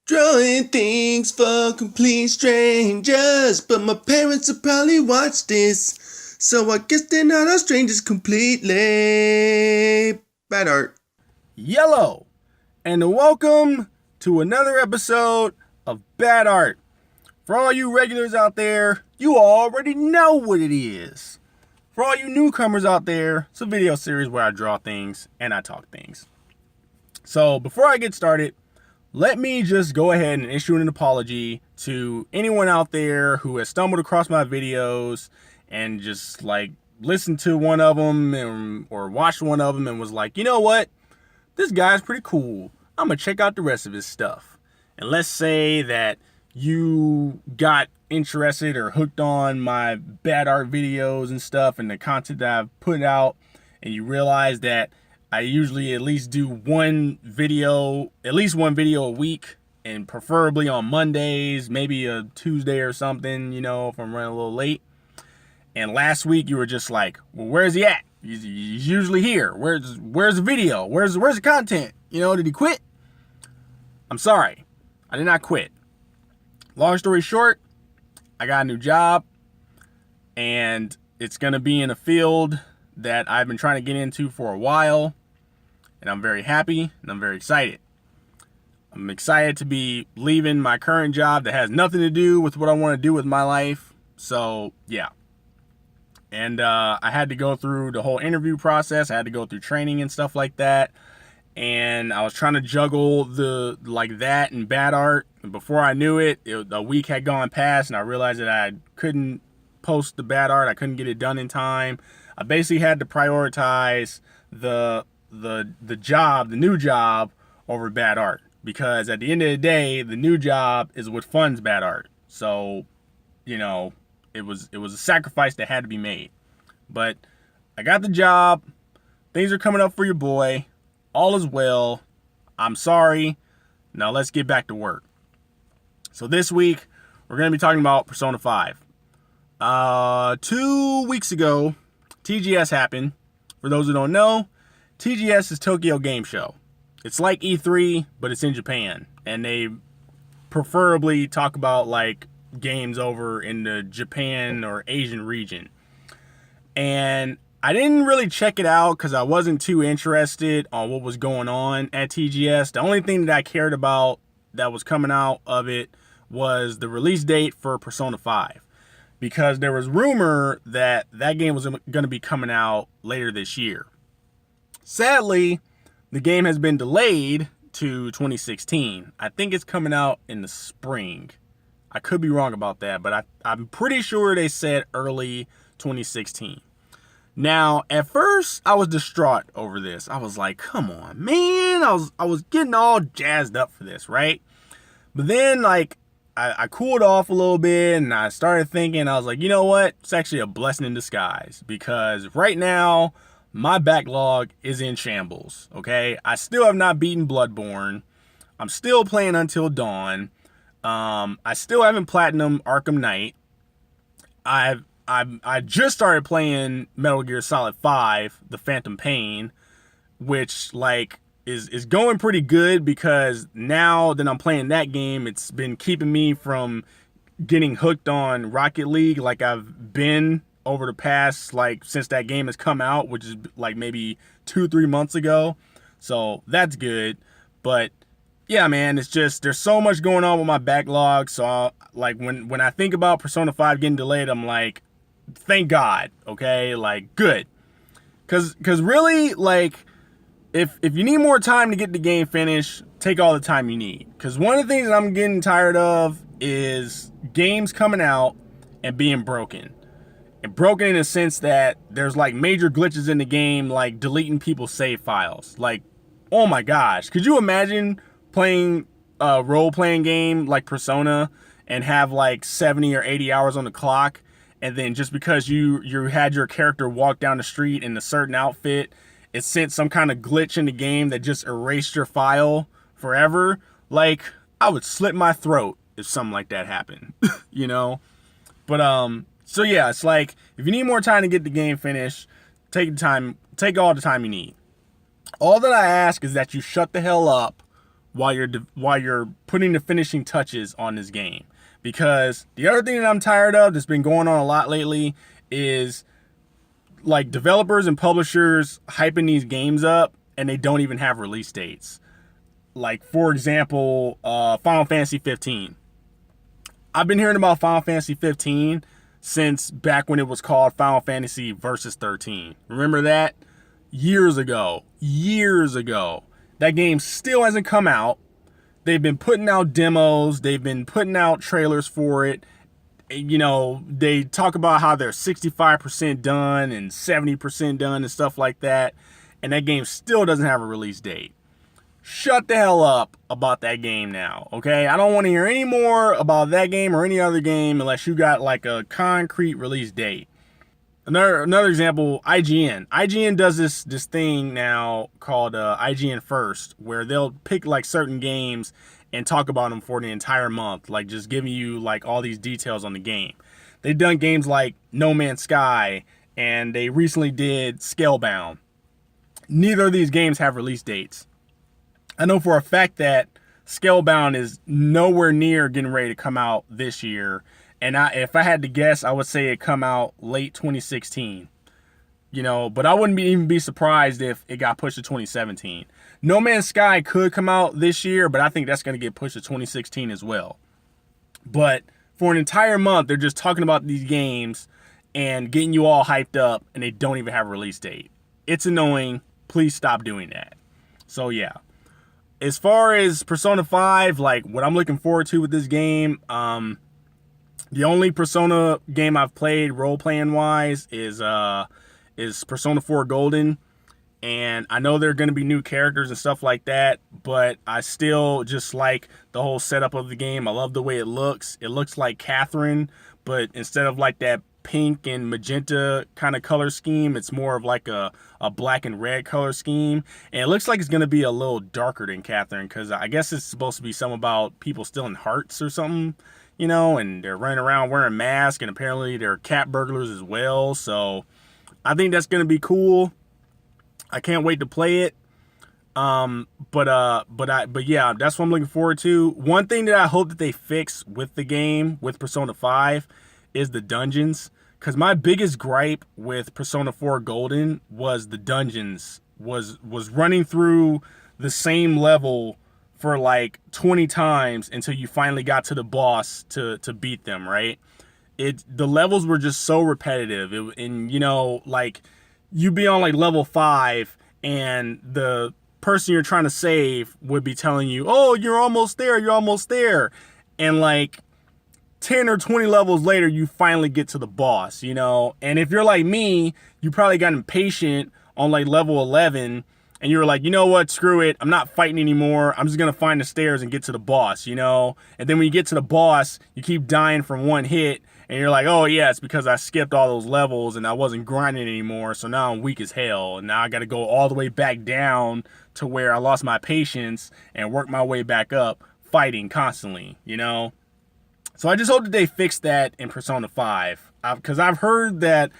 Drawing things for complete strangers, but my parents will probably watch this, so I guess they're not our strangers completely. Bad art. Yellow, and welcome to another episode of Bad Art. For all you regulars out there, you already know what it is. For all you newcomers out there, it's a video series where I draw things and I talk things. So before I get started, let me just go ahead and issue an apology to anyone out there who has stumbled across my videos and just listened to one of them or watched one of them and was like, you know what? This guy's pretty cool. I'm going to check out the rest of his stuff. And let's say that you got interested or hooked on my bad art videos and stuff and the content that I've put out, and you realize that I usually at least one video a week, and preferably on Mondays, maybe a Tuesday or something, if I'm running a little late. And last week you were just like, well, where's he at? He's usually here. Where's the video? Where's the content? Did he quit? I'm sorry. I did not quit. Long story short, I got a new job, and it's going to be in a field that I've been trying to get into for a while, and I'm very happy, and I'm very excited. I'm excited to be leaving my current job that has nothing to do with what I want to do with my life. So, yeah. And I had to go through the whole interview process. I had to go through training and stuff like that. And I was trying to juggle that and bad art. And before I knew it, a week had gone past, and I realized that I couldn't post the bad art. I couldn't get it done in time. I basically had to prioritize the new job over bad art, because at the end of the day, the new job is what funds bad art. So, it was a sacrifice that had to be made. But I got the job. Things are coming up for your boy. All is well. I'm sorry. Now let's get back to work. So this week, we're going to be talking about Persona 5. 2 weeks ago, TGS happened. For those who don't know, TGS is Tokyo Game Show. It's like E3, but it's in Japan. And they preferably talk about games over in the Japan or Asian region. And I didn't really check it out because I wasn't too interested on what was going on at TGS. The only thing that I cared about that was coming out of it was the release date for Persona 5. Because there was rumor that game was going to be coming out later this year. Sadly, the game has been delayed to 2016. I think it's coming out in the spring. I could be wrong about that, but I'm pretty sure they said early 2016. Now, at first, I was distraught over this. I was like, come on, man. I was getting all jazzed up for this, right? But then, I cooled off a little bit, and I started thinking, I was like, you know what? It's actually a blessing in disguise, because right now, my backlog is in shambles, okay? I still have not beaten Bloodborne. I'm still playing Until Dawn. I still haven't platinum Arkham Knight. I just started playing Metal Gear Solid 5, The Phantom Pain, which is going pretty good, because now that I'm playing that game, it's been keeping me from getting hooked on Rocket League like I've been over the past since that game has come out, which is maybe 2-3 months ago. So that's good. But yeah, man, it's just there's so much going on with my backlog. So when I think about Persona 5 getting delayed, I'm like, thank God, okay? Good. Cause really, if you need more time to get the game finished, take all the time you need. Cause one of the things that I'm getting tired of is games coming out and being broken. And broken in the sense that there's major glitches in the game, deleting people's save files. Oh my gosh, could you imagine playing a role-playing game like Persona and have 70 or 80 hours on the clock, and then just because you had your character walk down the street in a certain outfit, it sent some kind of glitch in the game that just erased your file forever? I would slit my throat if something like that happened, But, so yeah, it's if you need more time to get the game finished, take all the time you need. All that I ask is that you shut the hell up while you're putting the finishing touches on this game. Because the other thing that I'm tired of that's been going on a lot lately is like developers and publishers hyping these games up and they don't even have release dates. Like, for example, Final Fantasy 15. I've been hearing about Final Fantasy 15 since back when it was called Final Fantasy Versus 13. Remember that? Years ago. That game still hasn't come out. They've been putting out demos. They've been putting out trailers for it. You know, they talk about how they're 65% done and 70% done and stuff like that. And that game still doesn't have a release date. Shut the hell up about that game now, okay? I don't want to hear any more about that game or any other game unless you got like a concrete release date. Another example, IGN. IGN does this thing now called IGN First, where they'll pick like certain games and talk about them for the entire month, like just giving you like all these details on the game. They've done games like No Man's Sky, and they recently did Scalebound. Neither of these games have release dates. I know for a fact that Scalebound is nowhere near getting ready to come out this year. And if I had to guess, I would say it come out late 2016. You know, but I wouldn't even be surprised if it got pushed to 2017. No Man's Sky could come out this year, but I think that's going to get pushed to 2016 as well. But for an entire month, they're just talking about these games and getting you all hyped up, and they don't even have a release date. It's annoying. Please stop doing that. So, yeah. As far as Persona 5, like what I'm looking forward to with this game, the only Persona game I've played role-playing wise is Persona 4 Golden. And I know there are going to be new characters and stuff like that, but I still just like the whole setup of the game. I love the way it looks. It looks like Catherine, but instead of like that pink and magenta kind of color scheme, it's more of like a black and red color scheme. And it looks like it's going to be a little darker than Catherine, because I guess it's supposed to be something about people stealing hearts or something, you know, and they're running around wearing masks, and apparently they're cat burglars as well. So I think that's going to be cool. I can't wait to play it. But yeah, that's what I'm looking forward to. One thing that I hope that they fix with the game, with Persona 5, is the dungeons. Because my biggest gripe with Persona 4 Golden was the dungeons. Was running through the same level for like 20 times until you finally got to the boss to beat them, right? The levels were just so repetitive. And you know, like, you'd be on like level 5 and the person you're trying to save would be telling you, oh, you're almost there. And like 10 or 20 levels later, you finally get to the boss, you know? And if you're like me, you probably got impatient on like level 11 and you were like, you know what, screw it, I'm not fighting anymore, I'm just gonna find the stairs and get to the boss, you know? And then when you get to the boss, you keep dying from one hit, and you're like, oh yeah, it's because I skipped all those levels and I wasn't grinding anymore, so now I'm weak as hell, and now I gotta go all the way back down to where I lost my patience and work my way back up, fighting constantly, you know? So I just hope that they fix that in Persona 5, because I've heard that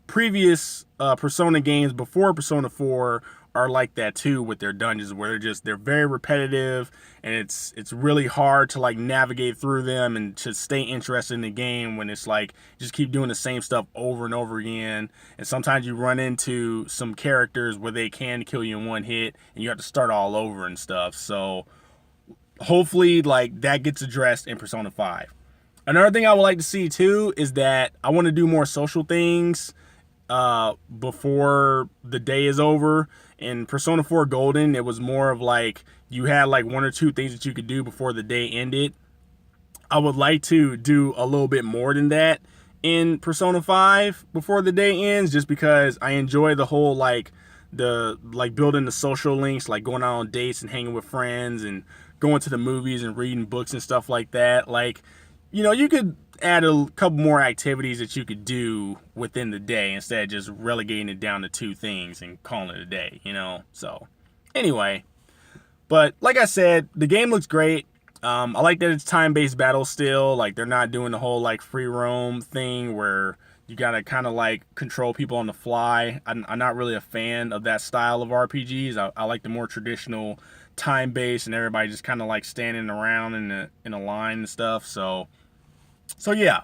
previous Persona games before Persona 4 are like that too with their dungeons, where they're very repetitive, and it's really hard to like navigate through them and to stay interested in the game when it's like just keep doing the same stuff over and over again. And sometimes you run into some characters where they can kill you in one hit and you have to start all over and stuff. So hopefully like that gets addressed in Persona 5. Another thing I would like to see too is that I want to do more social things before the day is over. In Persona 4 Golden, it was more of like you had like one or two things that you could do before the day ended. I would like to do a little bit more than that in Persona 5 before the day ends, just because I enjoy the whole like building the social links, like going out on dates and hanging with friends and going to the movies and reading books and stuff like that. Like, you know, you could add a couple more activities that you could do within the day instead of just relegating it down to two things and calling it a day, you know? So, anyway. But, like I said, the game looks great. I like that it's time-based battle still. Like, they're not doing the whole, like, free roam thing where you gotta kind of, like, control people on the fly. I'm not really a fan of that style of RPGs. I like the more traditional time based and everybody just kind of like standing around in a line and stuff. So yeah.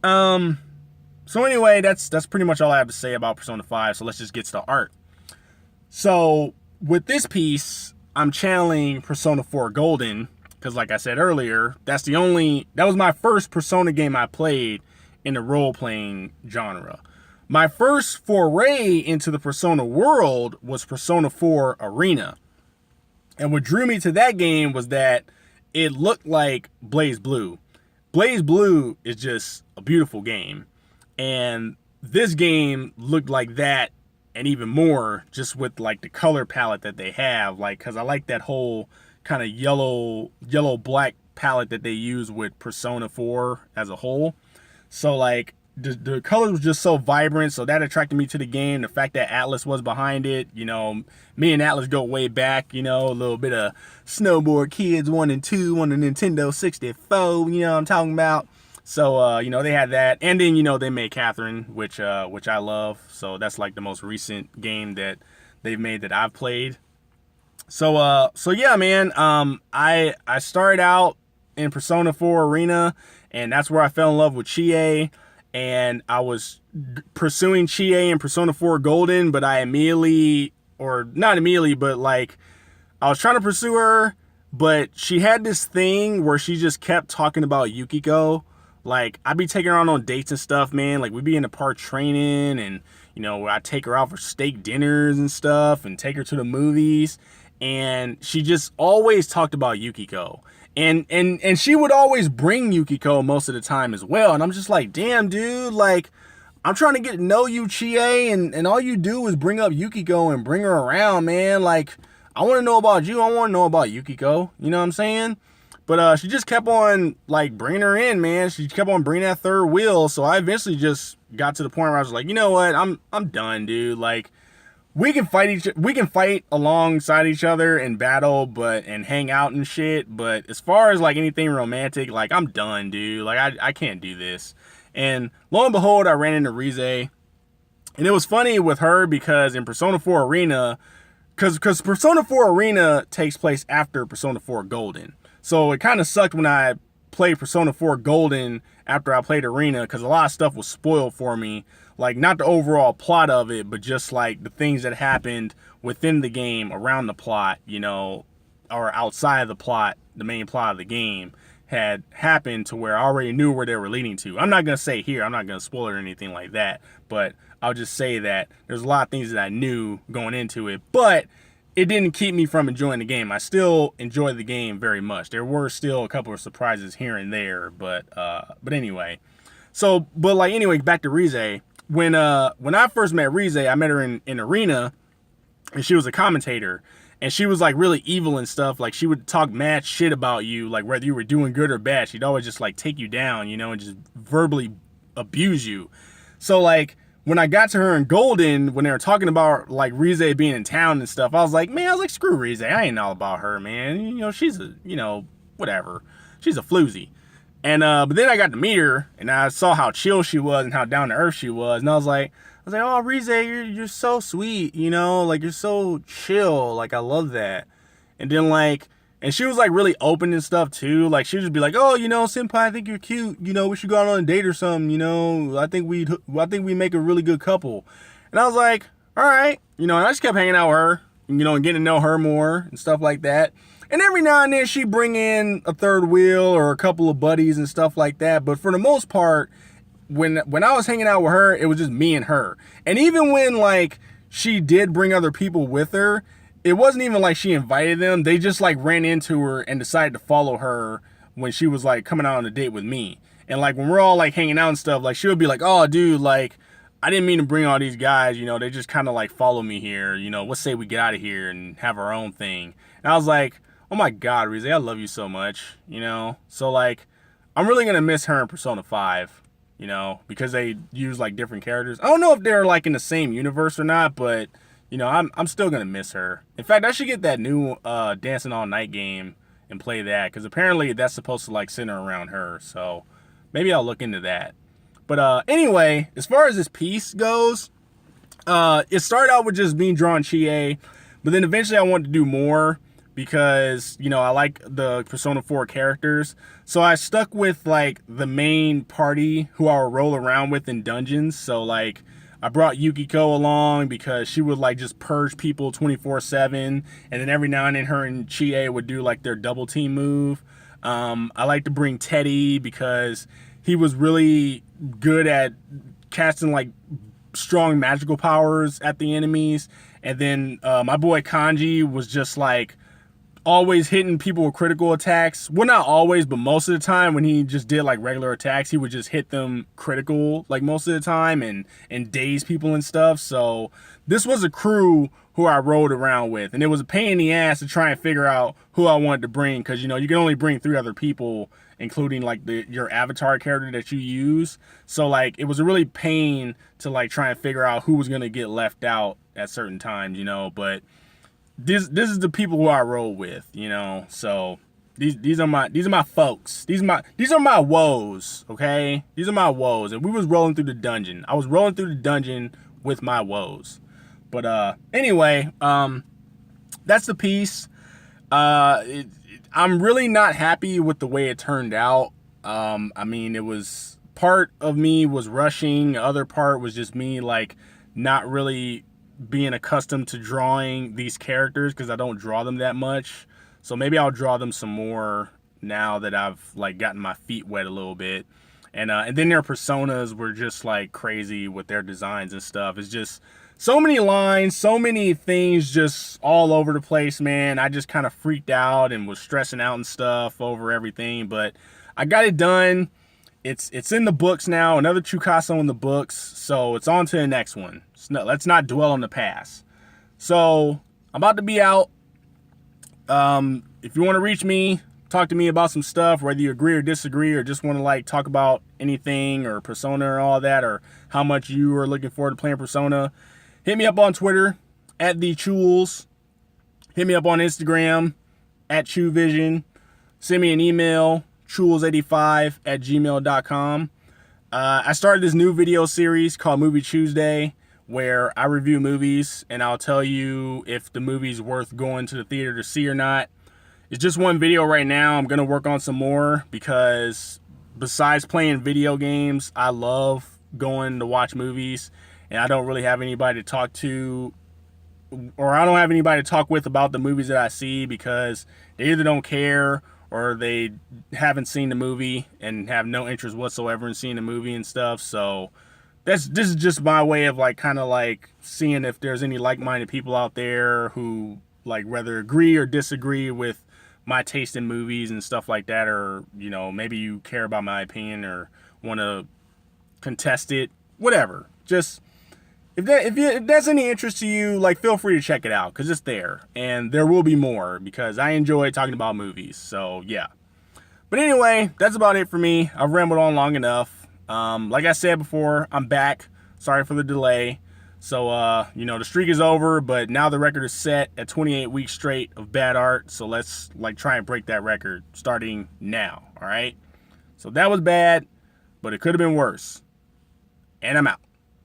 So anyway, that's pretty much all I have to say about Persona 5. So let's just get to the art. So with this piece, I'm channeling Persona 4 Golden because, like I said earlier, that was my first Persona game I played in the role-playing genre. My first foray into the Persona world was Persona 4 Arena. And what drew me to that game was that it looked like Blaze Blue. Blaze Blue is just a beautiful game. And this game looked like that and even more, just with like the color palette that they have. Like, cause I like that whole kind of yellow black palette that they use with Persona 4 as a whole. So like the colors was just so vibrant, so that attracted me to the game. The fact that Atlas was behind it, you know, me and Atlas go way back, you know, a little bit of Snowboard Kids 1 and 2 on the Nintendo 64, you know what I'm talking about. So, you know, they had that. And then, you know, they made Catherine, which I love. So that's like the most recent game that they've made that I've played. So yeah, man, I started out in Persona 4 Arena, and that's where I fell in love with Chie. And I was pursuing Chie in Persona 4 Golden, but I immediately, or not immediately, but like I was trying to pursue her, but she had this thing where she just kept talking about Yukiko. Like, I'd be taking her on dates and stuff, man. Like, we'd be in the park training, and, you know, I'd take her out for steak dinners and stuff and take her to the movies. And she just always talked about Yukiko. And she would always bring Yukiko most of the time as well. And I'm just like, damn, dude, like, I'm trying to get to know you, Chie, and all you do is bring up Yukiko and bring her around, man. Like, I want to know about you. I want to know about Yukiko. You know what I'm saying? But she just kept on, like, bringing her in, man. She kept on bringing that third wheel. So I eventually just got to the point where I was like, you know what? I'm done, dude. Like, we can fight alongside each other and battle, and hang out and shit. But as far as like anything romantic, like, I'm done, dude. Like, I can't do this. And lo and behold, I ran into Rize. And it was funny with her because in Persona 4 Arena, because Persona 4 Arena takes place after Persona 4 Golden. So it kind of sucked when I played Persona 4 Golden after I played Arena, because a lot of stuff was spoiled for me. Like, not the overall plot of it, but just like the things that happened within the game around the plot, you know, or outside of the plot, the main plot of the game had happened to where I already knew where they were leading to. I'm not going to say here, I'm not going to spoil it or anything like that, but I'll just say that there's a lot of things that I knew going into it, but it didn't keep me from enjoying the game. I still enjoyed the game very much. There were still a couple of surprises here and there, but anyway. So, but like, anyway, back to Rize. When I first met Rize, I met her in Arena, and she was a commentator, and she was like really evil and stuff. Like, she would talk mad shit about you, like whether you were doing good or bad. She'd always just like take you down, you know, and just verbally abuse you. So like, when I got to her in Golden, when they were talking about like Rize being in town and stuff, I was like, screw Rize. I ain't all about her, man. You know, she's a, you know, whatever. She's a floozy. And but then I got to meet her, and I saw how chill she was and how down to earth she was, and I was like, oh, Rize, you're so sweet, you know, like, you're so chill, like, I love that. And then like, and she was like really open and stuff too. Like, she would just be like, oh, you know, senpai, I think you're cute, you know, we should go out on a date or something, you know, I think we make a really good couple. And I was like, all right, you know, and I just kept hanging out with her, you know, and getting to know her more and stuff like that. And every now and then she'd bring in a third wheel or a couple of buddies and stuff like that. But for the most part, when I was hanging out with her, it was just me and her. And even when like she did bring other people with her, it wasn't even like she invited them. They just like ran into her and decided to follow her when she was like coming out on a date with me. And like when we're all like hanging out and stuff, like she would be like, oh, dude, like, I didn't mean to bring all these guys, you know, they just kind of like follow me here. You know, let's say we get out of here and have our own thing. And I was like, oh my God, Rize, I love you so much, you know? So like, I'm really going to miss her in Persona 5, you know, because they use like different characters. I don't know if they're like in the same universe or not, but you know, I'm still going to miss her. In fact, I should get that new Dancing All Night game and play that, because apparently that's supposed to like center around her. So maybe I'll look into that. But anyway, as far as this piece goes, it started out with just me drawing Chie, but then eventually I wanted to do more. because, you know, I like the Persona 4 characters. So I stuck with like the main party who I would roll around with in dungeons. So like I brought Yukiko along because she would like just purge people 24/7, and then every now and then her and Chie would do like their double team move. I like to bring Teddy because he was really good at casting like strong magical powers at the enemies. And then my boy Kanji was just like always hitting people with critical attacks. Well, not always, but most of the time when he just did like regular attacks, he would just hit them critical like most of the time and daze people and stuff. So this was a crew who I rode around with, and it was a pain in the ass to try and figure out who I wanted to bring, because you know you can only bring 3 other people, including like your avatar character that you use. So like it was a really pain to like try and figure out who was gonna get left out at certain times, you know. But this is the people who I roll with, you know. So these are my folks. These are my woes, okay? These are my woes. And we was rolling through the dungeon. I was rolling through the dungeon with my woes. But anyway, that's the piece. I'm really not happy with the way it turned out. I mean, it was part of me was rushing, the other part was just me like not really being accustomed to drawing these characters because I don't draw them that much. So maybe I'll draw them some more now that I've like gotten my feet wet a little bit. And then their personas were just like crazy with their designs and stuff. It's just so many lines, so many things just all over the place, man. I just kind of freaked out and was stressing out and stuff over everything, but I got it done. It's in the books now, another Chukaso in the books, so it's on to the next one. Let's not dwell on the past. So I'm about to be out. If you want to reach me, talk to me about some stuff, whether you agree or disagree, or just want to like talk about anything or Persona or all that, or how much you are looking forward to playing Persona, hit me up on Twitter at the Chewels. Hit me up on Instagram at ChewVision. Send me an email, chewels85@gmail.com. I started this new video series called Movie Tuesday, where I review movies and I'll tell you if the movie's worth going to the theater to see or not. It's just one video right now. I'm going to work on some more because besides playing video games, I love going to watch movies, and I don't really have anybody to talk to, or I don't have anybody to talk with about the movies that I see, because they either don't care or they haven't seen the movie and have no interest whatsoever in seeing the movie and stuff. So this is just my way of like kind of like seeing if there's any like-minded people out there who like whether agree or disagree with my taste in movies and stuff like that, or you know, maybe you care about my opinion or want to contest it, whatever. Just if that's any interest to you, like feel free to check it out, because it's there, and there will be more because I enjoy talking about movies. So yeah. But anyway, that's about it for me. I've rambled on long enough. Like I said before, I'm back. Sorry for the delay. So you know, the streak is over, but now the record is set at 28 weeks straight of bad art. So let's like try and break that record starting now. All right. So that was bad, but it could have been worse. And I'm out.